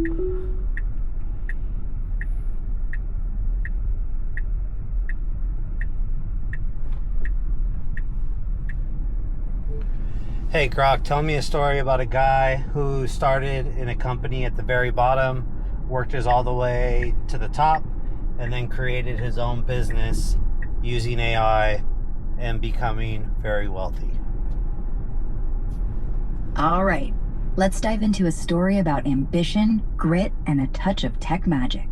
Hey Grok, tell me a story about a guy who started in a company at the very bottom, worked his all the way to the top, and then created his own business using AI and becoming very wealthy. All right, let's dive into a story about ambition, grit, and a touch of tech magic.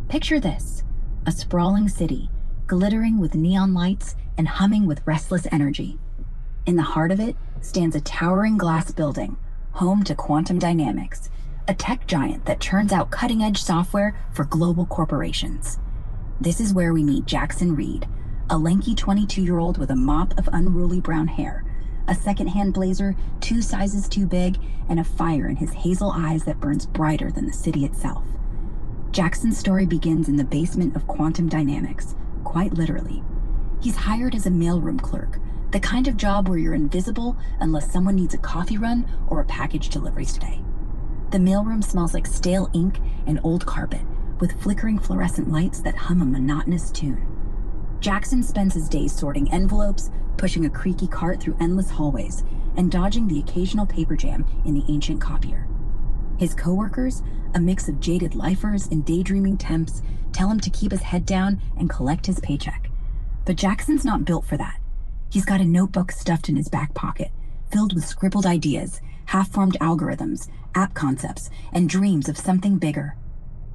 Picture this: a sprawling city, glittering with neon lights and humming with restless energy. In the heart of it stands a towering glass building, home to Quantum Dynamics, a tech giant that churns out cutting-edge software for global corporations. This is where we meet Jackson Reed, a lanky 22-year-old with a mop of unruly brown hair, a second-hand blazer 2 sizes too big, and a fire in his hazel eyes that burns brighter than the city itself. Jackson's story begins in the basement of Quantum Dynamics, quite literally. He's hired as a mailroom clerk, the kind of job where you're invisible unless someone needs a coffee run or a package deliveries today. The mailroom smells like stale ink and old carpet, with flickering fluorescent lights that hum a monotonous tune. Jackson spends his days sorting envelopes, pushing a creaky cart through endless hallways, and dodging the occasional paper jam in the ancient copier. His coworkers, a mix of jaded lifers and daydreaming temps, tell him to keep his head down and collect his paycheck. But Jackson's not built for that. He's got a notebook stuffed in his back pocket, filled with scribbled ideas, half-formed algorithms, app concepts, and dreams of something bigger.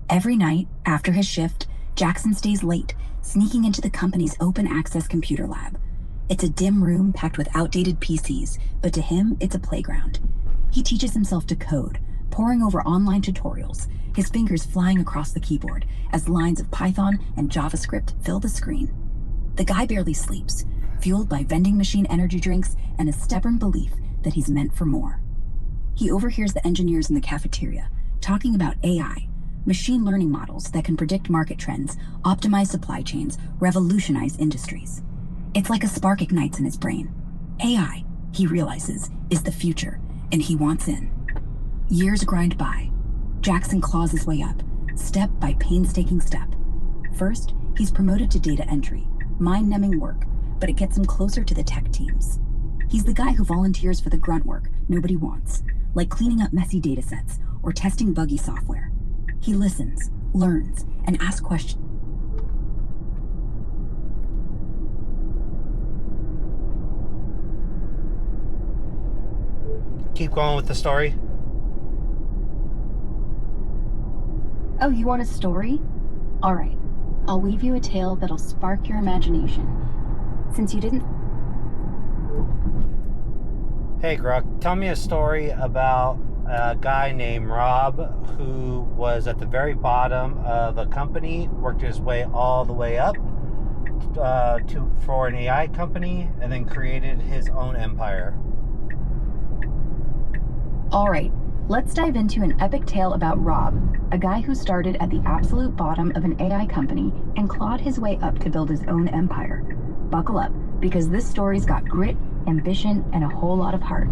Every night, after his shift, Jackson stays late, sneaking into the company's open-access computer lab. It's a dim room packed with outdated PCs, but to him, it's a playground. He teaches himself to code, poring over online tutorials, his fingers flying across the keyboard as lines of Python and JavaScript fill the screen. The guy barely sleeps, fueled by vending machine energy drinks and a stubborn belief that he's meant for more. He overhears the engineers in the cafeteria talking about AI, machine learning models that can predict market trends, optimize supply chains, revolutionize industries. It's like a spark ignites in his brain. AI, he realizes, is the future, and he wants in. Years grind by. Jackson claws his way up, step by painstaking step. First, he's promoted to data entry, mind-numbing work, but it gets him closer to the tech teams. He's the guy who volunteers for the grunt work nobody wants, like cleaning up messy datasets or testing buggy software. He listens, learns, and asks questions. Keep going with the story. Oh, you want a story? All right, I'll weave you a tale that'll spark your imagination. Since you didn't... Hey Grok, tell me a story about a guy named Rob who was at the very bottom of a company, worked his way all the way up for an AI company, and then created his own empire. All right, let's dive into an epic tale about Rob, a guy who started at the absolute bottom of an AI company and clawed his way up to build his own empire. Buckle up, because this story's got grit, ambition, and a whole lot of heart.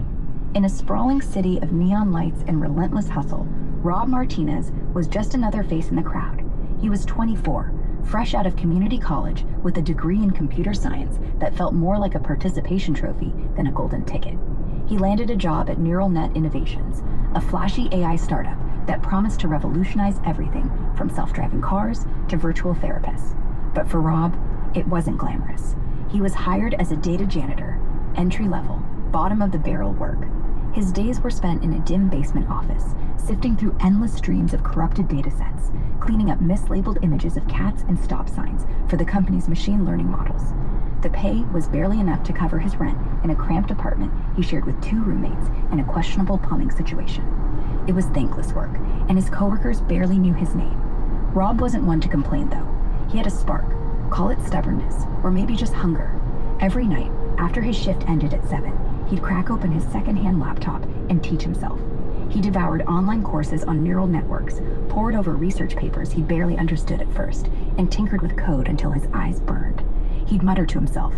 In a sprawling city of neon lights and relentless hustle, Rob Martinez was just another face in the crowd. He was 24, fresh out of community college with a degree in computer science that felt more like a participation trophy than a golden ticket. He landed a job at Neural Net Innovations, a flashy AI startup that promised to revolutionize everything from self-driving cars to virtual therapists. But for Rob, it wasn't glamorous. He was hired as a data janitor, entry-level, bottom-of-the-barrel work. His days were spent in a dim basement office, sifting through endless streams of corrupted datasets, cleaning up mislabeled images of cats and stop signs for the company's machine learning models. The pay was barely enough to cover his rent in a cramped apartment he shared with 2 roommates in a questionable plumbing situation. It was thankless work, and his coworkers barely knew his name. Rob wasn't one to complain, though. He had a spark. Call it stubbornness, or maybe just hunger. Every night, after his shift ended at 7, he'd crack open his second-hand laptop and teach himself. He devoured online courses on neural networks, pored over research papers he barely understood at first, and tinkered with code until his eyes burned. He'd mutter to himself,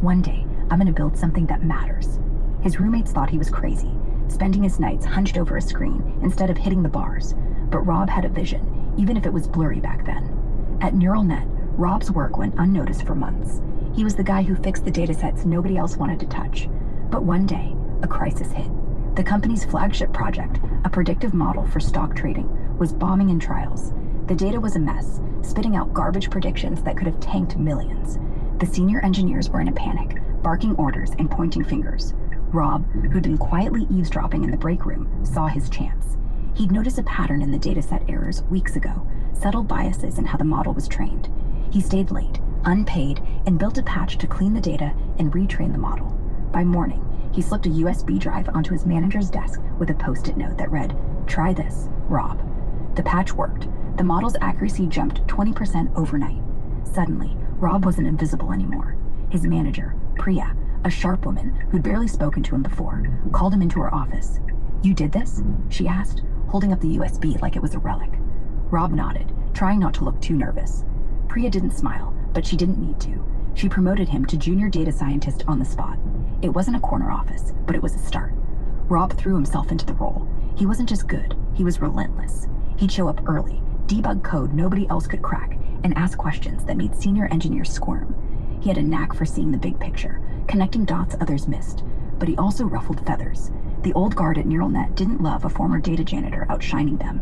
"One day, I'm gonna build something that matters." His roommates thought he was crazy, spending his nights hunched over a screen instead of hitting the bars. but Rob had a vision, even if it was blurry back then. At NeuralNet, Rob's work went unnoticed for months. He was the guy who fixed the datasets nobody else wanted to touch. But one day, a crisis hit. The company's flagship project, a predictive model for stock trading, was bombing in trials. The data was a mess, spitting out garbage predictions that could have tanked millions. The senior engineers were in a panic, barking orders and pointing fingers. Rob, who'd been quietly eavesdropping in the break room, saw his chance. He'd noticed a pattern in the dataset errors weeks ago, subtle biases in how the model was trained. He stayed late, unpaid, and built a patch to clean the data and retrain the model. By morning, he slipped a USB drive onto his manager's desk with a post-it note that read, "Try this, Rob." The patch worked. The model's accuracy jumped 20% overnight. Suddenly, Rob wasn't invisible anymore. His manager, Priya, a sharp woman who'd barely spoken to him before, called him into her office. "You did this?" she asked, holding up the USB like it was a relic. Rob nodded, trying not to look too nervous. Priya didn't smile, but she didn't need to. She promoted him to junior data scientist on the spot. It wasn't a corner office, but it was a start. Rob threw himself into the role. He wasn't just good, he was relentless. He'd show up early, debug code nobody else could crack, and ask questions that made senior engineers squirm. He had a knack for seeing the big picture, connecting dots others missed, but he also ruffled feathers. The old guard at NeuralNet didn't love a former data janitor outshining them.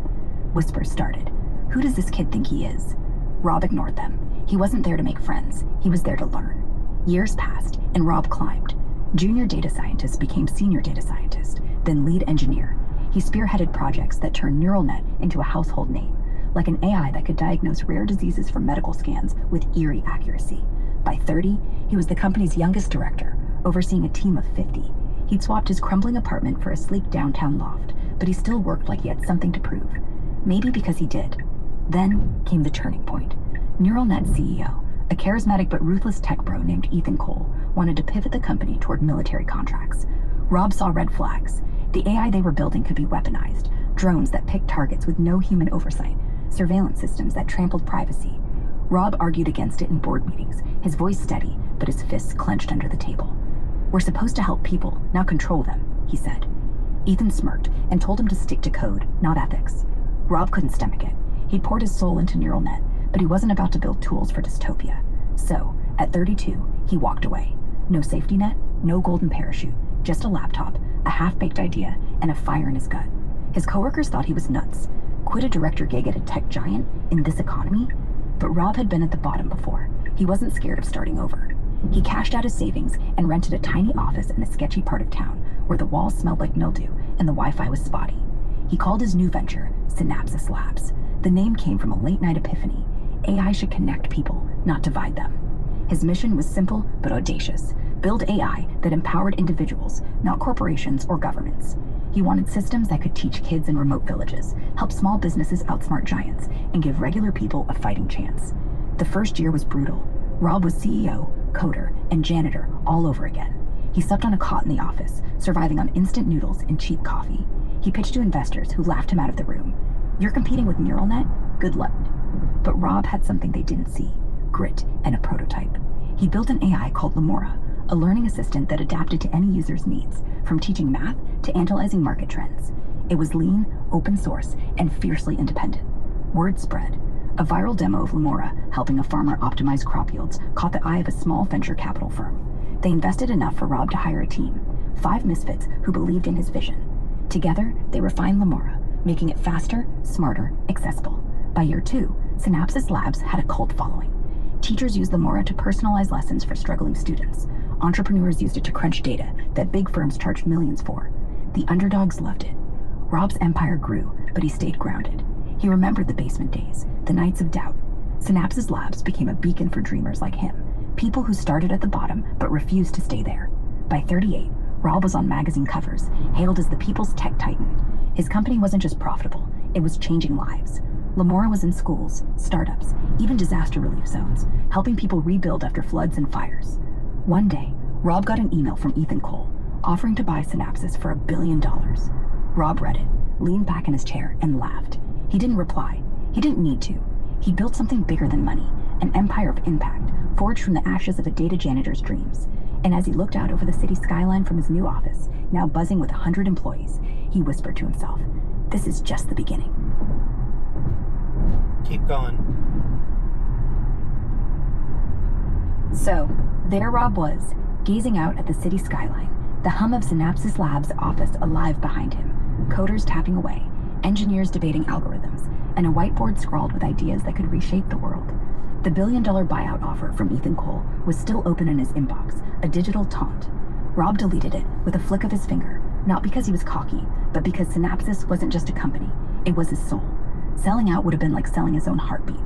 Whispers started. Who does this kid think he is? Rob ignored them. He wasn't there to make friends. He was there to learn. Years passed, and Rob climbed. Junior data scientist became senior data scientist, then lead engineer. He spearheaded projects that turned NeuralNet into a household name, like an AI that could diagnose rare diseases from medical scans with eerie accuracy. By 30, he was the company's youngest director, overseeing a team of 50. He'd swapped his crumbling apartment for a sleek downtown loft, but he still worked like he had something to prove. Maybe because he did. Then came the turning point. NeuralNet CEO, a charismatic but ruthless tech bro named Ethan Cole, wanted to pivot the company toward military contracts. Rob saw red flags. The AI they were building could be weaponized, drones that picked targets with no human oversight, surveillance systems that trampled privacy. Rob argued against it in board meetings, his voice steady, but his fists clenched under the table. "We're supposed to help people, not control them," he said. Ethan smirked and told him to stick to code, not ethics. Rob couldn't stomach it. He'd poured his soul into NeuralNet, but he wasn't about to build tools for dystopia. So, at 32, he walked away. No safety net, no golden parachute, just a laptop, a half-baked idea, and a fire in his gut. His coworkers thought he was nuts. Quit a director gig at a tech giant in this economy? But Rob had been at the bottom before. He wasn't scared of starting over. He cashed out his savings and rented a tiny office in a sketchy part of town where the walls smelled like mildew and the Wi-Fi was spotty. He called his new venture Synapsys Labs. The name came from a late-night epiphany. AI should connect people, not divide them. His mission was simple but audacious. Build AI that empowered individuals, not corporations or governments. He wanted systems that could teach kids in remote villages, help small businesses outsmart giants, and give regular people a fighting chance. The first year was brutal. Rob was CEO, coder, and janitor all over again. He slept on a cot in the office, surviving on instant noodles and cheap coffee. He pitched to investors who laughed him out of the room. "You're competing with NeuralNet? Good luck." But Rob had something they didn't see: grit and a prototype. He built an AI called Lemora, a learning assistant that adapted to any user's needs, from teaching math to analyzing market trends. It was lean, open source, and fiercely independent. Word spread. A viral demo of Lemora helping a farmer optimize crop yields caught the eye of a small venture capital firm. They invested enough for Rob to hire a team, 5 misfits who believed in his vision. Together, they refined Lemora, making it faster, smarter, accessible. By year 2, Synapsys Labs had a cult following. Teachers used Lemora to personalize lessons for struggling students. Entrepreneurs used it to crunch data that big firms charged millions for. The underdogs loved it. Rob's empire grew, but he stayed grounded. He remembered the basement days, the nights of doubt. Synapsys Labs became a beacon for dreamers like him, people who started at the bottom but refused to stay there. By 38, Rob was on magazine covers, hailed as the people's tech titan. His company wasn't just profitable, it was changing lives. Lemora was in schools, startups, even disaster relief zones, helping people rebuild after floods and fires. One day, Rob got an email from Ethan Cole, offering to buy Synapsys for $1 billion. Rob read it, leaned back in his chair, and laughed. He didn't reply. He didn't need to. He built something bigger than money, an empire of impact, forged from the ashes of a data janitor's dreams. And as he looked out over the city skyline from his new office, now buzzing with 100 employees, he whispered to himself, "This is just the beginning." Keep going. So, there Rob was, gazing out at the city skyline, the hum of Synapsys Labs' office alive behind him, coders tapping away, engineers debating algorithms, and a whiteboard scrawled with ideas that could reshape the world. The billion-dollar buyout offer from Ethan Cole was still open in his inbox, a digital taunt. Rob deleted it with a flick of his finger, not because he was cocky, but because Synapsys wasn't just a company, it was his soul. Selling out would have been like selling his own heartbeat.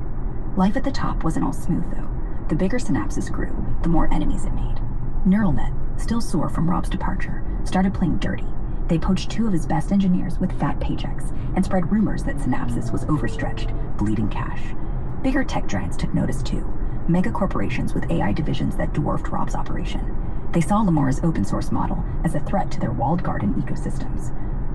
Life at the top wasn't all smooth, though. The bigger Synapsys grew, the more enemies it made. NeuralNet, still sore from Rob's departure, started playing dirty. They poached 2 of his best engineers with fat paychecks and spread rumors that Synapsys was overstretched, bleeding cash. Bigger tech giants took notice too, mega corporations with AI divisions that dwarfed Rob's operation. They saw Lemura's open source model as a threat to their walled garden ecosystems.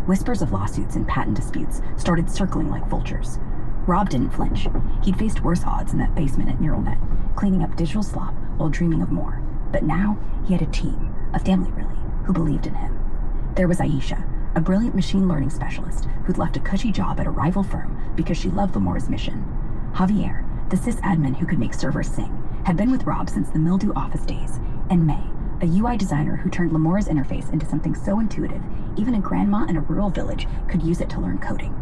Whispers of lawsuits and patent disputes started circling like vultures. Rob didn't flinch. He'd faced worse odds in that basement at NeuralNet, cleaning up digital slop while dreaming of more. But now, he had a team, a family really, who believed in him. There was Aisha, a brilliant machine learning specialist who'd left a cushy job at a rival firm because she loved Lemura's mission. Javier, the sysadmin who could make servers sing, had been with Rob since the Mildew office days. And May, a UI designer who turned Lemura's interface into something so intuitive, even a grandma in a rural village could use it to learn coding.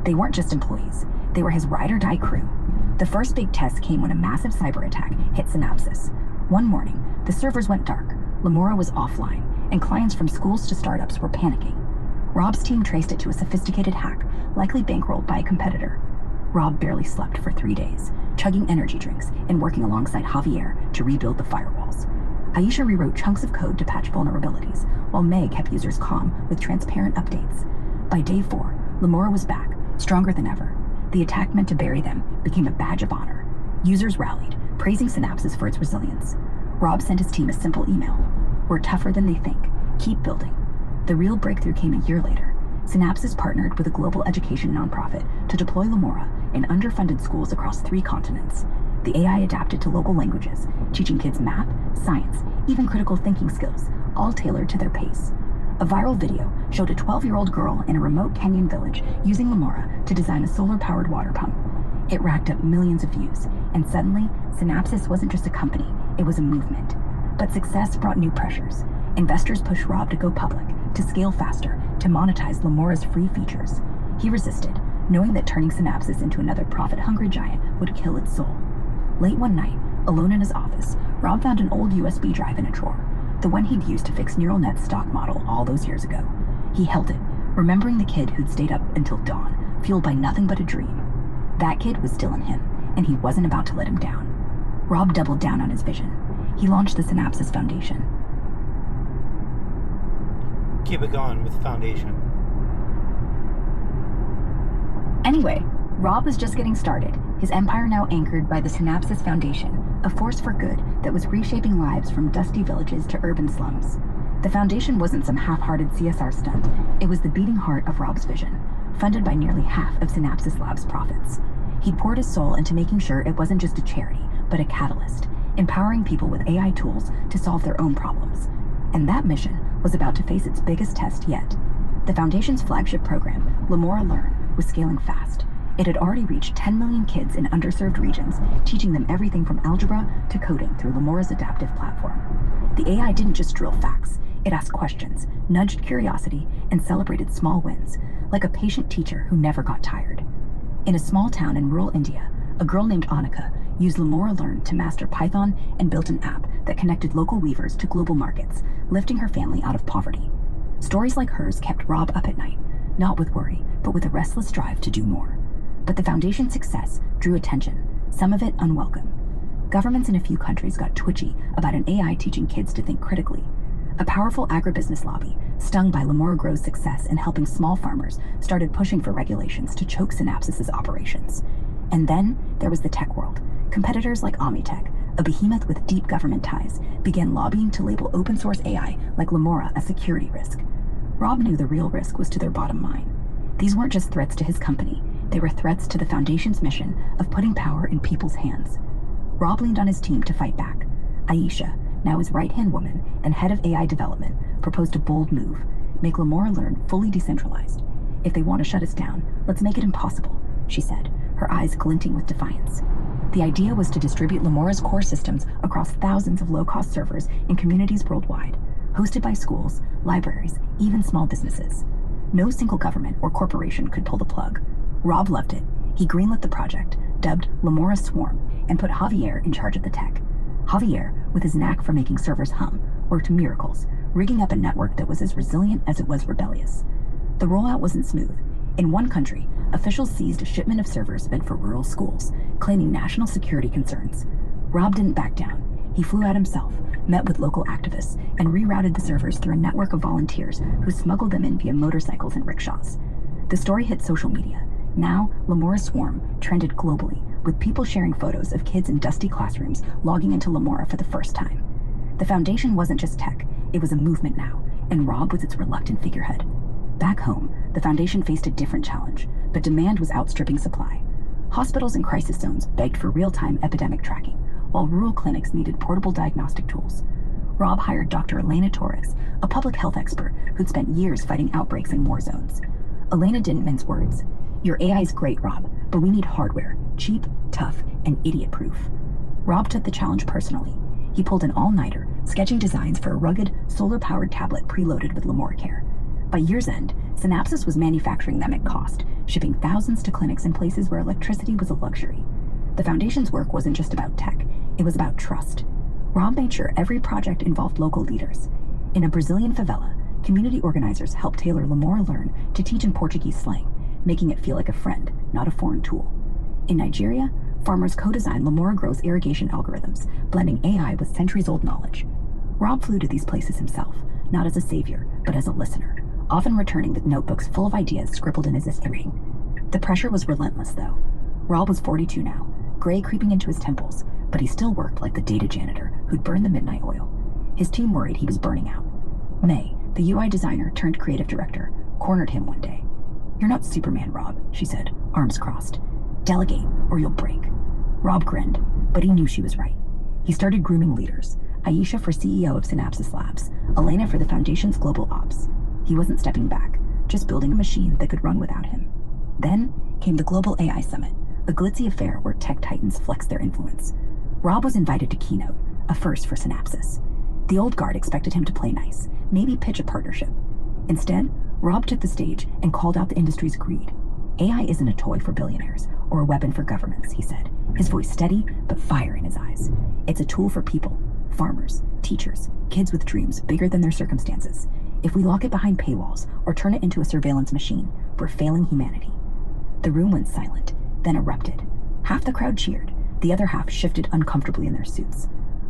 They weren't just employees, they were his ride-or-die crew. The first big test came when a massive cyber attack hit Synapsys. One morning, the servers went dark, Lemura was offline, and clients from schools to startups were panicking. Rob's team traced it to a sophisticated hack, likely bankrolled by a competitor. Rob barely slept for 3 days, chugging energy drinks and working alongside Javier to rebuild the firewalls. Aisha rewrote chunks of code to patch vulnerabilities, while May kept users calm with transparent updates. By day 4, Lemura was back, stronger than ever. The attack meant to bury them became a badge of honor. Users rallied, praising Synapsys for its resilience. Rob sent his team a simple email. We're tougher than they think. Keep building. The real breakthrough came a year later. Synapsys partnered with a global education nonprofit to deploy Lemura in underfunded schools across 3 continents. The AI adapted to local languages, teaching kids math, science, even critical thinking skills, all tailored to their pace. A viral video showed a 12-year-old girl in a remote Kenyan village using Lemura to design a solar-powered water pump. It racked up millions of views, and suddenly, Synapsys wasn't just a company, it was a movement. But success brought new pressures. Investors pushed Rob to go public, to scale faster, to monetize Lemura's free features. He resisted, knowing that turning Synapsys into another profit-hungry giant would kill its soul. Late one night, alone in his office, Rob found an old USB drive in a drawer, the one he'd used to fix NeuralNet's stock model all those years ago. He held it, remembering the kid who'd stayed up until dawn, fueled by nothing but a dream. That kid was still in him, and he wasn't about to let him down. Rob doubled down on his vision. He launched the Synapsys Foundation. Keep it going with the foundation. Anyway, Rob was just getting started, his empire now anchored by the Synapsys Foundation, a force for good that was reshaping lives from dusty villages to urban slums. The foundation wasn't some half-hearted CSR stunt, it was the beating heart of Rob's vision, funded by nearly half of Synapsys Labs' profits. He'd poured his soul into making sure it wasn't just a charity, but a catalyst, empowering people with AI tools to solve their own problems. And that mission was about to face its biggest test yet. The Foundation's flagship program, Lemura Learn, was scaling fast. It had already reached 10 million kids in underserved regions, teaching them everything from algebra to coding through Lemura's adaptive platform. The AI didn't just drill facts, it asked questions, nudged curiosity, and celebrated small wins, like a patient teacher who never got tired. In a small town in rural India, a girl named Annika used Lemura Learn to master Python and built an app that connected local weavers to global markets, lifting her family out of poverty. Stories like hers kept Rob up at night, not with worry, but with a restless drive to do more. But the Foundation's success drew attention, some of it unwelcome. Governments in a few countries got twitchy about an AI teaching kids to think critically. A powerful agribusiness lobby, stung by Lemura Grow's success in helping small farmers, started pushing for regulations to choke Synapsys' operations. And then there was the tech world. Competitors like Omitech, a behemoth with deep government ties, began lobbying to label open source AI like Lemura a security risk. Rob knew the real risk was to their bottom line. These weren't just threats to his company, they were threats to the Foundation's mission of putting power in people's hands. Rob leaned on his team to fight back. Aisha, now his right-hand woman and head of AI development, proposed a bold move: make Lemura Learn fully decentralized. If they want to shut us down, let's make it impossible, she said, her eyes glinting with defiance. The idea was to distribute Lamora's core systems across thousands of low-cost servers in communities worldwide, hosted by schools, libraries, even small businesses. No single government or corporation could pull the plug. Rob loved it. He greenlit the project, dubbed Lamora Swarm, and put Javier in charge of the tech. Javier, with his knack for making servers hum, worked miracles, rigging up a network that was as resilient as it was rebellious. The rollout wasn't smooth. In one country, officials seized a shipment of servers meant for rural schools, claiming national security concerns. Rob didn't back down. He flew out himself, met with local activists, and rerouted the servers through a network of volunteers who smuggled them in via motorcycles and rickshaws. The story hit social media. Now, Lamora Swarm trended globally, with people sharing photos of kids in dusty classrooms logging into Lamora for the first time. The Foundation wasn't just tech, it was a movement now, and Rob was its reluctant figurehead. Back home, the Foundation faced a different challenge, but demand was outstripping supply. Hospitals and crisis zones begged for real-time epidemic tracking, while rural clinics needed portable diagnostic tools. Rob hired Dr. Elena Torres, a public health expert who'd spent years fighting outbreaks in war zones. Elena didn't mince words. "Your AI is great, Rob, but we need hardware, cheap, tough, and idiot-proof." Rob took the challenge personally. He pulled an all-nighter, sketching designs for a rugged, solar-powered tablet preloaded with LamoraCare. By year's end, Synapsys was manufacturing them at cost, shipping thousands to clinics in places where electricity was a luxury. The Foundation's work wasn't just about tech, it was about trust. Rob made sure every project involved local leaders. In a Brazilian favela, community organizers helped tailor Lamora Learn to teach in Portuguese slang, making it feel like a friend, not a foreign tool. In Nigeria, farmers co-designed Lamora Grow's irrigation algorithms, blending AI with centuries-old knowledge. Rob flew to these places himself, not as a savior, but as a listener, often returning with notebooks full of ideas scribbled in his ring. The pressure was relentless, though. Rob was 42 now, gray creeping into his temples, but he still worked like the data janitor who'd burned the midnight oil. His team worried he was burning out. May, the UI designer turned creative director, cornered him one day. "You're not Superman, Rob," she said, arms crossed. "Delegate, or you'll break." Rob grinned, but he knew she was right. He started grooming leaders, Aisha for CEO of Synapsys Labs, Elena for the Foundation's global ops. He wasn't stepping back, just building a machine that could run without him. Then came the Global AI Summit, a glitzy affair where tech titans flexed their influence. Rob was invited to keynote, a first for Synapsys. The old guard expected him to play nice, maybe pitch a partnership. Instead, Rob took the stage and called out the industry's greed. "AI isn't a toy for billionaires or a weapon for governments," he said, his voice steady but fire in his eyes. "It's a tool for people, farmers, teachers, kids with dreams bigger than their circumstances. If we lock it behind paywalls or turn it into a surveillance machine, we're failing humanity." The room went silent, then erupted. Half the crowd cheered, the other half shifted uncomfortably in their suits.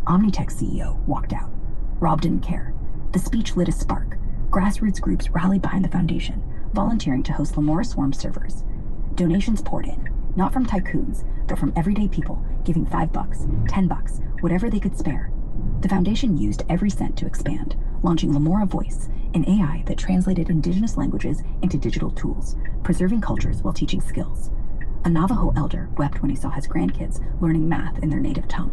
Omnitech's CEO walked out. Rob didn't care. The speech lit a spark. Grassroots groups rallied behind the Foundation, volunteering to host Lamora Swarm servers. Donations poured in, not from tycoons, but from everyday people, giving $5, $10, whatever they could spare. The Foundation used every cent to expand, launching Lamora Voice, an AI that translated indigenous languages into digital tools, preserving cultures while teaching skills. A Navajo elder wept when he saw his grandkids learning math in their native tongue.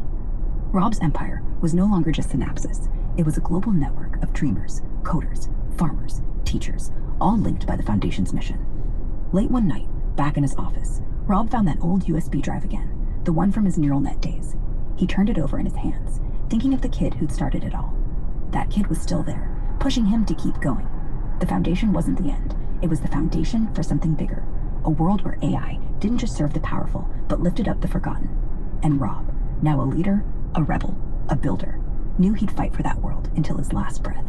Rob's empire was no longer just Synapsys. It was a global network of dreamers, coders, farmers, teachers, all linked by the Foundation's mission. Late one night, back in his office, Rob found that old USB drive again, the one from his neural net days. He turned it over in his hands, thinking of the kid who'd started it all. That kid was still there, pushing him to keep going. The Foundation wasn't the end. It was the foundation for something bigger, a world where AI didn't just serve the powerful, but lifted up the forgotten. And Rob, now a leader, a rebel, a builder, knew he'd fight for that world until his last breath.